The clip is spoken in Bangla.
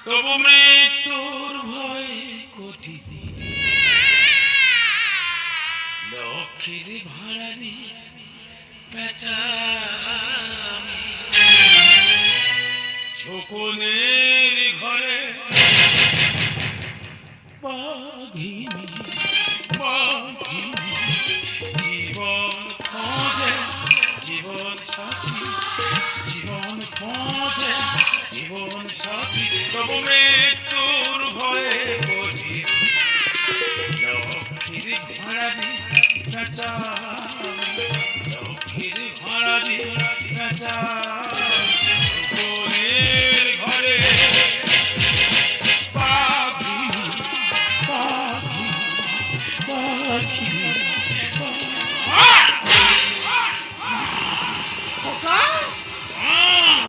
তবু মৃত্যুর ভয় কোটি লক্ষ্মীর ভাড়ারি পেঁচা শকুনের ঘরে বাঘিনী বাঘিনী জীবন খোঁজে জীবন সাথী জীবন খোঁজে জীবন সাথী তবু